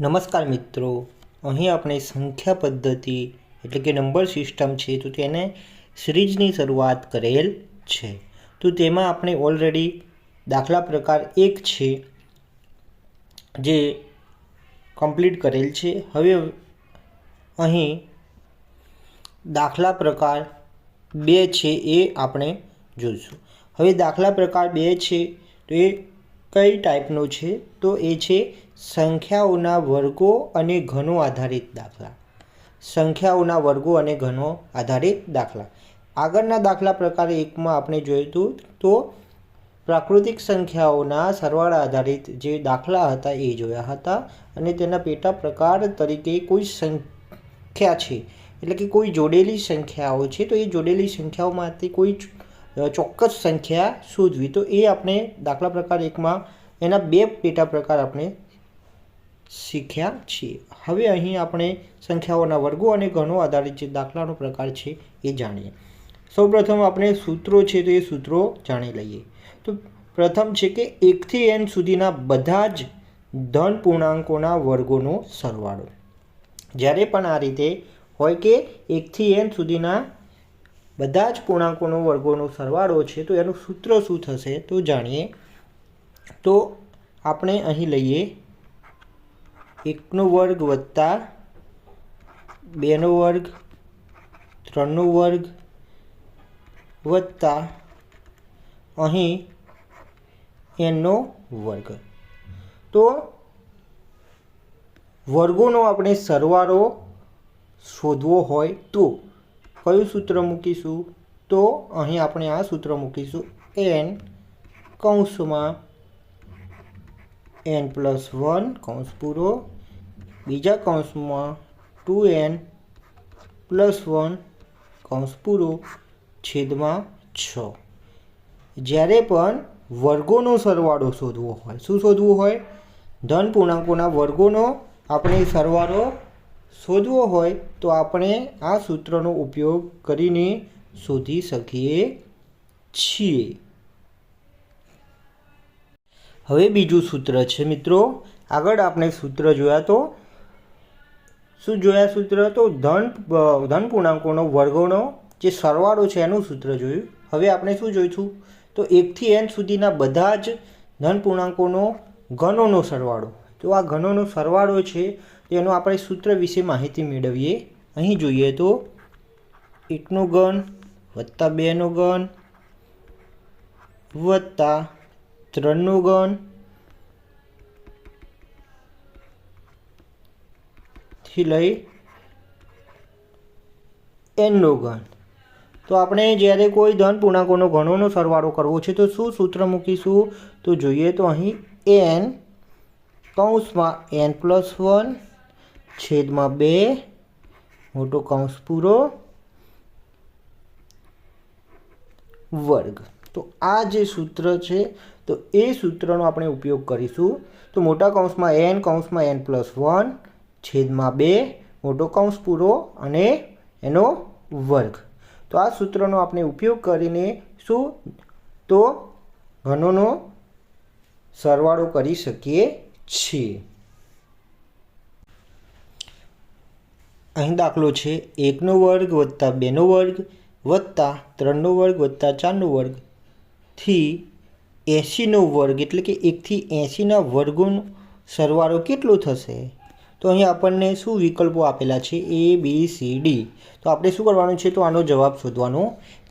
નમસ્કાર મિત્રો, અહીં આપણે સંખ્યા પદ્ધતિ એટલે કે નંબર સિસ્ટમ છે તો તેને સિરીઝની શરૂઆત કરેલ છે. તો તેમાં આપણે ઓલરેડી દાખલા પ્રકાર 1 છે જે કમ્પ્લીટ કરેલ છે. હવે અહીં દાખલા પ્રકાર 2 છે એ આપણે જોઈશું. હવે દાખલા પ્રકાર 2 છે તો એ કઈ ટાઈપનો છે? તો એ છે સંખ્યાઓના વર્ગો અને ઘનો આધારિત દાખલા. સંખ્યાઓના વર્ગો અને ઘનો આધારિત દાખલા. આગળના દાખલા પ્રકાર 1માં આપણે જોયું હતું તો પ્રાકૃતિક સંખ્યાઓના સરવાળા આધારિત જે દાખલા હતા એ જોયા હતા અને તેના પેટા પ્રકાર તરીકે કોઈ સંખ્યા છે એટલે કે કોઈ જોડેલી સંખ્યાઓ છે તો એ જોડેલી સંખ્યાઓમાંથી કોઈ ચોક્કસ સંખ્યા શોધવી. તો એ આપણે દાખલા પ્રકાર 1માં એના 2 પેટા પ્રકાર આપણે શીખ્યા છીએ. હવે અહીં આપણે સંખ્યાઓના વર્ગો અને ઘનો આધારિત જે દાખલાનો પ્રકાર છે એ જાણીએ. સૌપ્રથમ આપણે સૂત્રો છે તો એ સૂત્રો જાણી લઈએ. તો પ્રથમ છે કે 1 થી n સુધીના બધા જ ધન પૂર્ણાંકોના વર્ગોનો સરવાળો. જ્યારે પણ આ રીતે હોય કે 1 થી n સુધીના બધા જ પૂર્ણાંકોનો વર્ગોનો સરવાળો છે તો એનું સૂત્ર શું થશે તો જાણીએ. તો આપણે અહીં લઈએ 1નો વર્ગ વત્તા 2નો વર્ગ 3નો વર્ગ વત્તા અહીં nનો વર્ગ. તો વર્ગોનો આપણે સરવાળો શોધવો હોય તો કયું સૂત્ર મૂકીશું? તો અહીં આપણે આ સૂત્ર મૂકીશું n કૌંસમાં n+1 કૌંસ પૂરો બીજા કૌંસમાં 2n+1 કૌંસ પૂરો છેદમાં 6. જ્યારે પણ વર્ગોનો સરવાળો શોધવો હોય, શું શોધવું હોય? ધન પૂર્ણાંકોના વર્ગોનો આપણે સરવાળો શોધવો હોય તો આપણે આ સૂત્રનો ઉપયોગ કરીને શોધી શકીએ છીએ. હવે બીજું સૂત્ર છે મિત્રો. આગળ આપણે સૂત્ર જોયા તો શું જોયા સૂત્ર? તો ધન પૂર્ણાંકોનો વર્ગોનો જે સરવાળો છે એનું સૂત્ર જોયું. હવે આપણે શું જોઈશું? તો 1 થી n સુધીના બધા જ ધન પૂર્ણાંકોનો ઘનોનો સરવાળો. તો આ ઘનોનો સરવાળો છે તેનો આપણે સૂત્ર વિશે માહિતી મેળવીએ. અહીં જોઈએ તો 1નો ઘન વત્તા 2નો ઘન વત્તા 3નો ઘન થી લઈ nનો ઘન. તો આપણે જ્યારે કોઈ ધન પૂર્ણાંકોનો ઘનોનો સરવાળો કરવો છે તો શું સૂત્ર મૂકીશું? તો જોઈએ તો અહીં n કૌંસમાં n+1 છેદમાં 2 મોટો કૌંસ પૂરો વર્ગ. તો આ જે સૂત્ર છે તો એ સૂત્રનો આપણે ઉપયોગ કરીશું. તો મોટા કૌંસમાં n કૌંસમાં n+1 છેદમાં 2 મોટો કૌંસ પૂરો અને એનો વર્ગ. તો આ સૂત્રનો આપણે ઉપયોગ કરીને શું તો ઘનોનો સરવાળો કરી શકીએ છીએ. અહીં દાખલો છે 1નો વર્ગ વત્તા 2નો વર્ગ વત્તા 3નો વર્ગ વત્તા 4નો વર્ગ થી 80નો વર્ગ એટલે કે 1 થી 80ના વર્ગોનો સરવાળો કેટલો થશે? તો અહીં આપણને શું વિકલ્પો આપેલા છે? A, B, C, D. તો આપણે શું કરવાનું છે? તો આનો જવાબ શોધવાનો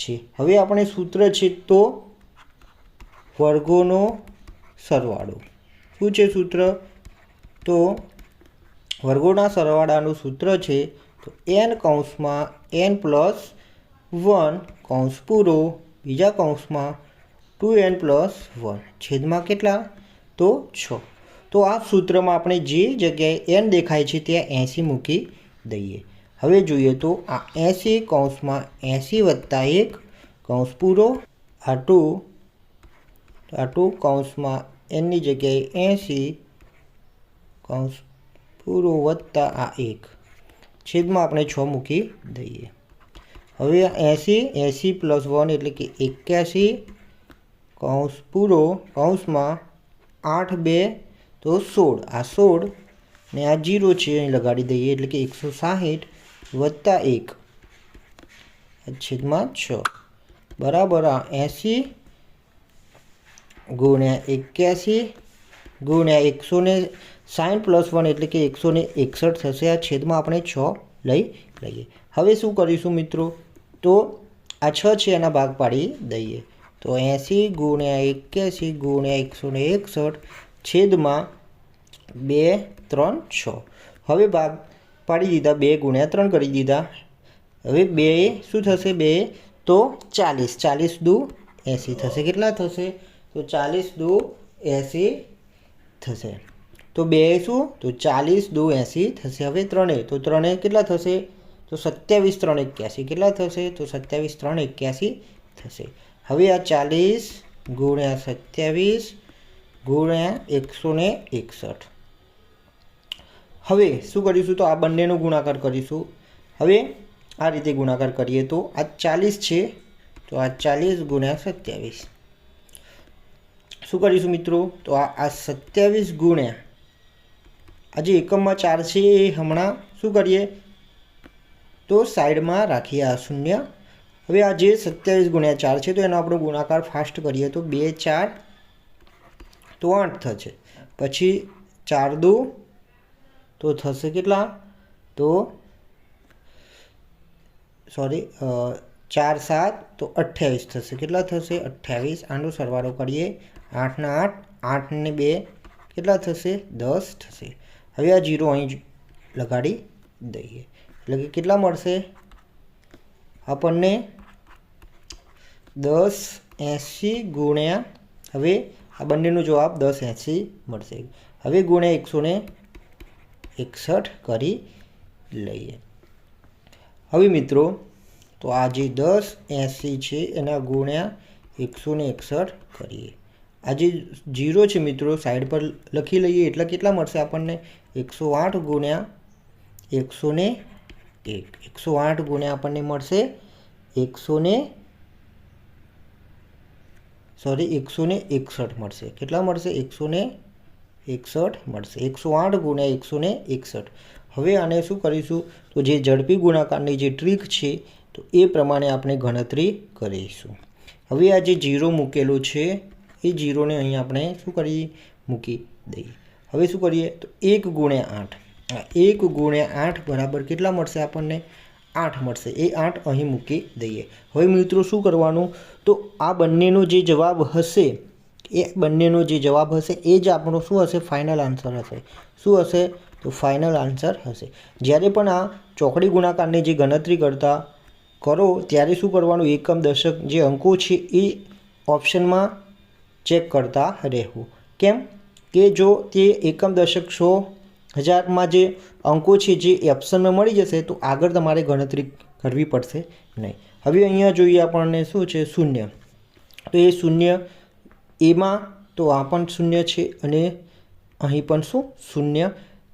છે. હવે આપણે સૂત્ર છે તો વર્ગોનો સરવાળો. શું છે સૂત્ર? તો વર્ગોના સરવાળાનું સૂત્ર છે તો n કૌંસમાં n+1 કૌંસ પૂરો બીજા કૌંસમાં 2n+1 છેદમાં કેટલા? તો 6. તો આ સૂત્રમાં આપણે જે જગ્યાએ n દેખાય છે ત્યાં 80 મૂકી દઈએ. હવે જોઈએ તો આ 80 કૌંસમાં 80 + 1 કૌંસ પૂરો આટું કૌંસમાં nની જગ્યાએ 80 કૌંસ પૂરો વત્તા આ 1 છેદમાં આપણે 6 મૂકી દઈએ. હવે 80 + 1 એટલે કે 81 કૌંસ પૂરો કૌંસમાં 8 2 તો 16 આ 16 ને આ 0 છે અહીં લગાડી દઈએ એટલે કે 160 વત્તા 1 છેદમાં 6 બરાબર આ 80 ગુણ્યા 81 ગુણ્યા 160 પ્લસ 1 એટલે કે 161 થશે। આ છેદમાં આપણે 6 લઈ લઈએ। હવે શું કરીશું મિત્રો, તો આ 6 છે એના ભાગ પાડી દઈએ તો 80 ગુણ્યા 81 ગુણ્યા 161 છેદમાં 2 3 6। હવે ભાગ પાડી દીધા, 2 ગુણ્યા 3 કરી દીધા। હવે 2 શું થશે, 2 તો 40, 40 દુ 80 થશે। કેટલા થશે, તો 40 દુ 80 થશે। તો 2 શું, તો 40 દુ 80 થશે। હવે 3 તો 3 કેટલા થશે, તો 27 3 81 કેટલા થશે, તો 27 3 81 થશે। હવે આ 40 ગુણ્યા 27 ગુણ્યા 161। હવે શું કરીશું, તો આ બંનેનો ગુણાકાર કરીશું। હવે આ રીતે ગુણાકાર કરીએ તો આ 40 છે તો આ 40 ગુણ્યા 27 શું કરીશું મિત્રો, તો આ 27 ગુણ્યા આ જે એકમમાં 4 છે એ હમણાં શું કરીએ, તો સાઈડમાં રાખીએ આ શૂન્ય। હવે આ જે 27 ગુણ્યા 4 છે તો એનો આપણો ગુણાકાર ફાસ્ટ કરીએ તો 2 4 તો 8 થશે। પછી 4 દુ તો થશે કેટલા, તો 4 7 તો 28 થશે। કેટલા થશે, 28। આનો સરવાળો કરીએ 8 ને 8 8 ને 2 કેટલા થશે, 10 થશે। હવે આ 0 અહીં લગાડી દઈએ એટલે કે કેટલા મળશે આપણને, 10 80 ગુણ્યા, હવે આ બંનેનો જવાબ 10 80 મળશે। હવે ગુણ્યા 161 કરી લઈએ। હવે મિત્રો તો આ જે 10 80 છે એના ગુણ્યા 161 કરીએ। આ જે 0 છે મિત્રો સાઈડ પર લખી લઈએ એટલે કેટલા મળશે આપણને, 108 ગુણ્યા 101 108 ગુણ્યા આપણને મળશે 161 મળશે। કેટલા મળશે, 161 મળશે। 108 ગુણ્યા 161। હવે આને શું કરીશું, તો જે ઝડપી ગુણાકારની જે ટ્રીક છે તો એ પ્રમાણે આપણે ગણતરી કરીશું। હવે આ જે 0 મૂકેલું છે એ 0ને અહીં આપણે શું કરીએ, મૂકી દઈએ। હવે શું કરીએ, તો 1 ગુણ્યા 8 1 ગુણ્યા 8 બરાબર કેટલા મળશે આપણને, 8 મળશે। એ 8 અહીં મૂકી દઈએ। હવે મિત્રો શું કરવાનું, તો આ બંનેનો જે જવાબ હશે એ બંનેનો જે જવાબ હશે એ જ આપણો શું હશે, ફાઇનલ આન્સર હશે। શું હશે, તો ફાઇનલ આન્સર હશે। જ્યારે પણ આ ચોકડી ગુણાકારની જે ગણતરી કરતા કરો ત્યારે શું કરવાનું, એકમ દશક જે અંકો છે એ ઓપ્શનમાં ચેક કરતા રહેવું। કેમ કે જો તે એકમ દશક 100 1000માં જે અંકો છે જે ઓપ્શનમાં મળી જશે તો આગળ તમારે ગણતરી કરવી પડશે નહીં। હવે અહીંયા જોઈએ આપણને શું છે, શૂન્ય, તો એ શૂન્ય એમાં તો આ પણ શૂન્ય છે અને અહીં પણ શું શૂન્ય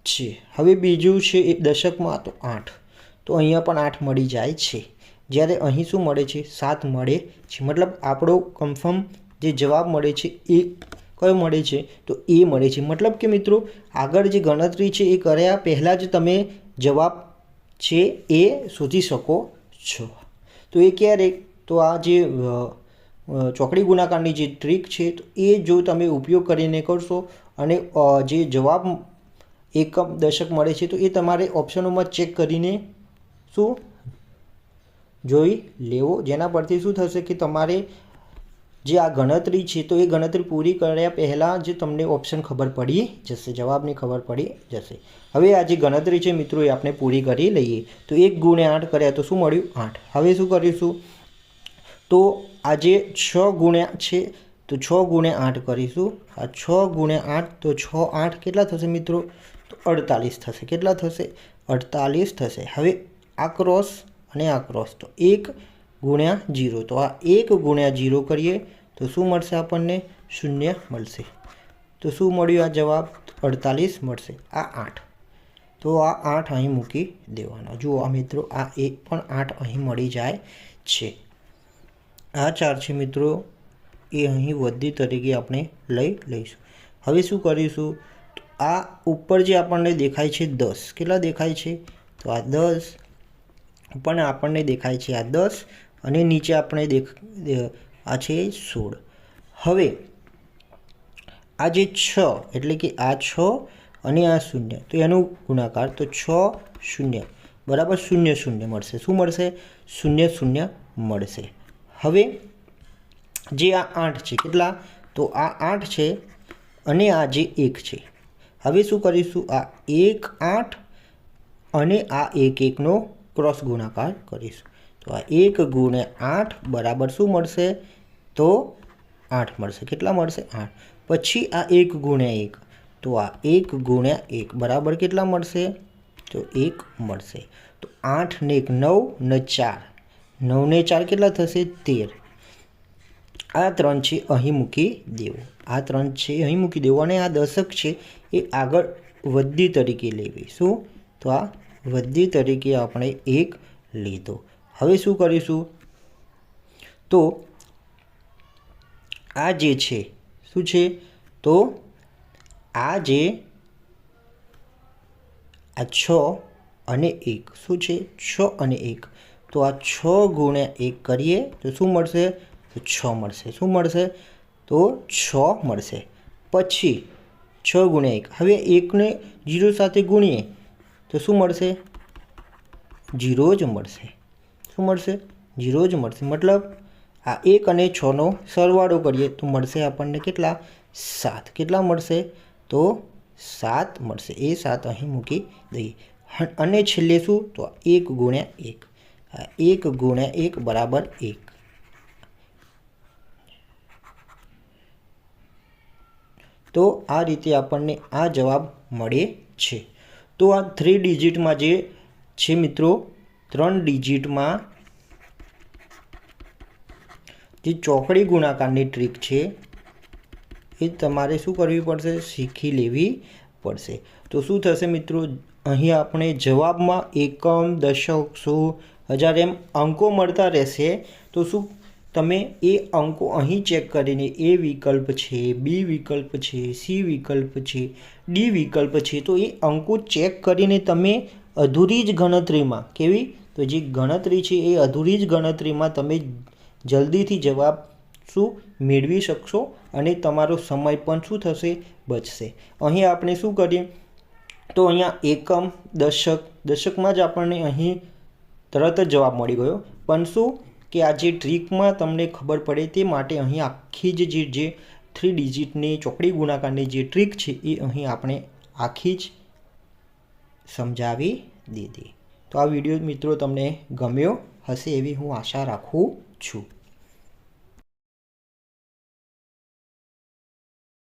છે। હવે બીજું છે એ દશકમાં તો 8, તો અહીંયા પણ 8 મળી જાય છે, જ્યારે અહીં શું મળે છે, 7 મળે છે। મતલબ આપણો કન્ફર્મ જે જવાબ મળે છે એ કયો મળે છે, તો એ મળે છે। મતલબ કે મિત્રો આગળ જે ગણતરી છે એ કર્યા પહેલાં જ તમે જવાબ છે એ શોધી શકો છો। તો એ ક્યારે, તો આ જે ચોકડી ગુણાકારની જે ટ્રીક છે તો એ જો તમે ઉપયોગ કરીને કરશો અને જે જવાબ એકમ દશક મળે છે તો એ તમારે ઓપ્શનોમાં ચેક કરીને શું જોઈ લેવો, જેના પરથી શું થશે કે તમારે જે આ ગણતરી છે તો એ ગણતરી પૂરી કર્યા પહેલાં જ તમને ઓપ્શન ખબર પડી જશે, જવાબની ખબર પડી જશે। હવે આ જે ગણતરી છે મિત્રો એ આપણે પૂરી કરી લઈએ। તો 1 ગુણ્યા 8 કર્યા તો શું મળ્યું, 8। હવે શું કરીશું, તો આ જે 6 ગુણ્યા છે તો 6 ગુણ્યા 8 કરીશું। આ 6 ગુણ્યા 8 તો 6 8 કેટલા થશે મિત્રો, તો 48 થશે। કેટલા થશે, 48 થશે। હવે આ ક્રોસ અને આ ક્રોસ તો 1 ગુણ્યા 0, તો આ 1 ગુણ્યા 0 કરીએ તો શું મળશે આપણને, 0 મળશે। તો શું મળ્યું, આ જવાબ 48 મળશે। આ 8, તો આ 8 અહીં મૂકી દેવાનો। જુઓ આ મિત્રો આ એક પણ 8 અહીં મળી જાય છે। આ 4 છે મિત્રો એ અહીં વધી તરીકે આપણે લઈ લઈશું। હવે શું કરીશું, તો આ ઉપર જે આપણને દેખાય છે 10, કેટલા દેખાય છે? તો આ 10 પણ આપણને દેખાય છે આ 10 અને નીચે આપણે આ છે 16. હવે આ જે 6 એટલે કે આ 6 અને આ 0, તો એનું ગુણાકાર તો 6 0 બરાબર 0 0 મળશે. શું મળશે? 0 0 મળશે. હવે જે આ 8 છે, કેટલા? તો આ 8 છે અને આ જે 1 છે. હવે શું કરીશું? આ 1 8 અને આ 1 1નો ક્રોસ ગુણાકાર કરીશું. તો આ 1 ગુણ્યા 8 બરાબર શું મળશે? તો 8 મળશે. કેટલા મળશે? 8. પછી આ 1 ગુણ્યા 1, તો આ 1 ગુણ્યા 1 બરાબર કેટલા મળશે? તો 1 મળશે. તો 8 ને 1 9 ને 4, 9 ને 4 કેટલા થશે? 13. આ 3 છે અહીં મૂકી દેવું. આ 3 છે અહીં મૂકી દેવું અને આ દશક છે એ આગળ વધી તરીકે લેવી. શું? તો આ વધી તરીકે આપણે 1 લીધો. હવે શું કરીશું? તો આ જે છે શું છે? તો આ જે આ 6 અને 1 શું છે? 6 અને 1. તો આ 6 ગુણ્યા 1 કરીએ તો શું મળશે? તો 6 મળશે. શું મળશે? તો 6 મળશે. પછી 6 ગુણ્યા 1, હવે 1ને 0 સાથે ગુણીએ તો શું મળશે? 0 જ મળશે. શું મળશે? 0 જ મળશે. મતલબ આ 1 અને 6નો સરવાળો કરીએ તો મળશે આપણને કેટલા? 7. કેટલા મળશે? તો 7 મળશે. એ 7 અહીં મૂકી દઈએ. અને છેલ્લે શું? તો 1 ગુણ્યા 1. 1 ગુણ્યા 1 બરાબર 1. તો આ રીતે આપણને આ જવાબ મળે છે. તો આ 3 ડિજિટમાં જે છે મિત્રો, 3 ડિજિટમાં જે ચોકડી ગુણાકારની ટ્રીક છે એ તમારે શું કરવી પડશે? શીખી લેવી પડશે. તો શું થશે મિત્રો? અહીં આપણે જવાબમાં એકમ, દશક, સો, હજાર એમ અંકો મળતા રહેશે. તો શું તમે એ અંકો અહીં ચેક કરીને એ વિકલ્પ છે, બી વિકલ્પ છે, સી વિકલ્પ છે, ડી વિકલ્પ છે, તો એ અંકો ચેક કરીને તમે અધૂરી જ ગણતરીમાં, કેવી? તો જે ગણતરી છે એ અધૂરી જ ગણતરીમાં તમે જલ્દીથી જવાબ શું મેળવી શકશો અને તમારો સમય પણ શું થશે? બચશે. અહીં આપણે શું કરીએ? તો અહીંયા એકમ, દશક, દશકમાં જ આપણને અહીં તરત જ જવાબ મળી ગયો. પણ શું કે આ જે ટ્રીકમાં તમને ખબર પડે તે માટે અહીં આખી જ જે 3 ડિજિટની ચોકડી ગુણાકારની જે ટ્રીક છે એ અહીં આપણે આખી જ સમજાવી દીધી. તો આ વિડીયો મિત્રો તમને ગમ્યો હશે એવી હું આશા રાખું છું.